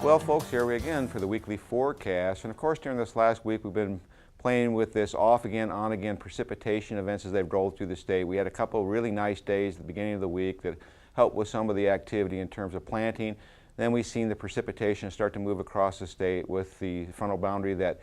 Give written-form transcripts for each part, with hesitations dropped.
Well, folks, here we again for the weekly forecast. And of course, during this last week, we've been playing with this off again, on again precipitation events as they've rolled through the state. We had a couple of really nice days at the beginning of the week that helped with some of the activity in terms of planting. Then we've seen the precipitation start to move across the state with the frontal boundary that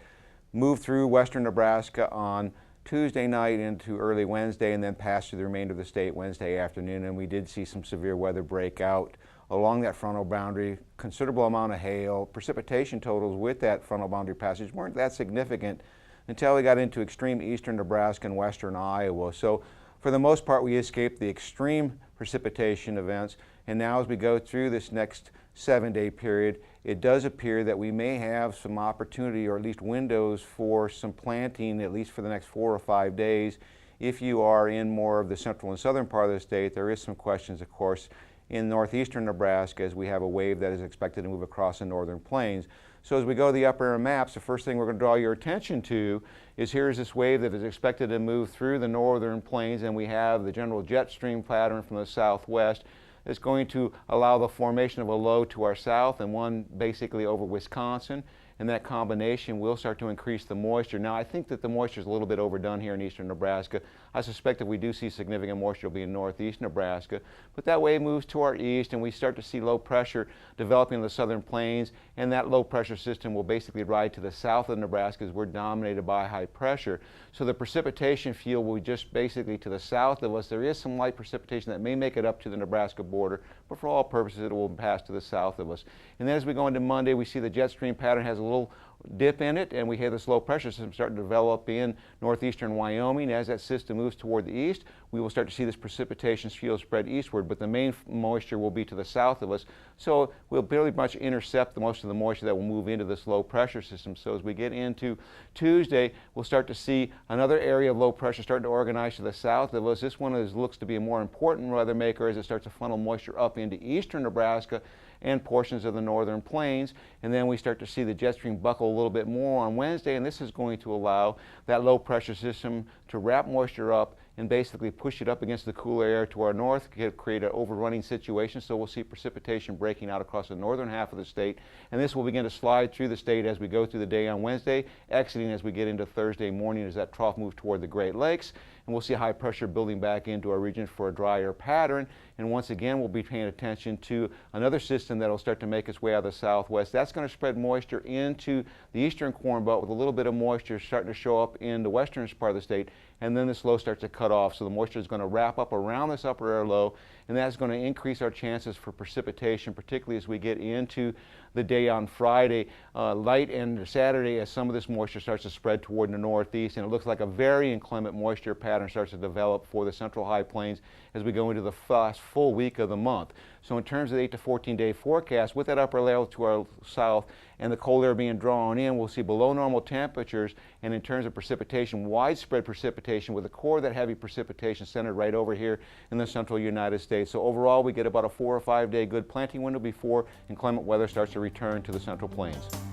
moved through western Nebraska on Tuesday night into early Wednesday and then passed through the remainder of the state Wednesday afternoon. And we did see some severe weather break out along that frontal boundary, considerable amount of hail. Precipitation totals with that frontal boundary passage weren't that significant until we got into extreme eastern Nebraska and western Iowa. So for the most part, we escaped the extreme precipitation events. And now as we go through this next 7-day period, it does appear that we may have some opportunity or at least windows for some planting, at least for the next 4 or 5 days. If you are in more of the central and southern part of the state, there is some questions, of course, in northeastern Nebraska as we have a wave that is expected to move across the northern plains. So as we go to the upper maps, the first thing we're going to draw your attention to is here's this wave that is expected to move through the northern plains, and we have the general jet stream pattern from the southwest. It's going to allow the formation of a low to our south and one basically over Wisconsin. And that combination will start to increase the moisture. Now, I think that the moisture is a little bit overdone here in eastern Nebraska. I suspect if we do see significant moisture, it'll be in northeast Nebraska. But that wave moves to our east, and we start to see low pressure developing in the southern plains. And that low pressure system will basically ride to the south of Nebraska as we're dominated by high pressure. So the precipitation field will be just basically to the south of us. There is some light precipitation that may make it up to the Nebraska border, but for all purposes, it will pass to the south of us. And then as we go into Monday, we see the jet stream pattern has a little dip in it, and we have this low pressure system starting to develop in northeastern Wyoming. As that system moves toward the east, we will start to see this precipitation field spread eastward, but the main moisture will be to the south of us. So we'll pretty much intercept most of the moisture that will move into this low pressure system. So as we get into Tuesday, we'll start to see another area of low pressure starting to organize to the south of us. This one looks to be a more important weather maker as it starts to funnel moisture up into eastern Nebraska and portions of the northern plains. And then we start to see the jet stream buckle a little bit more on Wednesday, and this is going to allow that low pressure system to wrap moisture up and basically push it up against the cooler air to our north, create an overrunning situation. So we'll see precipitation breaking out across the northern half of the state, and this will begin to slide through the state as we go through the day on Wednesday, exiting as we get into Thursday morning as that trough moves toward the Great Lakes. And we'll see high pressure building back into our region for a drier pattern. And once again, we'll be paying attention to another system that will start to make its way out of the southwest. That's going to spread moisture into the eastern corn belt with a little bit of moisture starting to show up in the western part of the state. And then this low starts to cut off. So the moisture is going to wrap up around this upper air low, and that's going to increase our chances for precipitation, particularly as we get into the day on Friday, light and Saturday, as some of this moisture starts to spread toward the northeast. And it looks like a very inclement moisture pattern starts to develop for the central high plains as we go into the last full week of the month. So in terms of the 8 to 14 day forecast, with that upper layer to our south and the cold air being drawn in, we'll see below normal temperatures. And in terms of precipitation, widespread precipitation with a core of that heavy precipitation centered right over here in the central United States. So overall, we get about a 4 or 5 day good planting window before inclement weather starts to return to the central plains.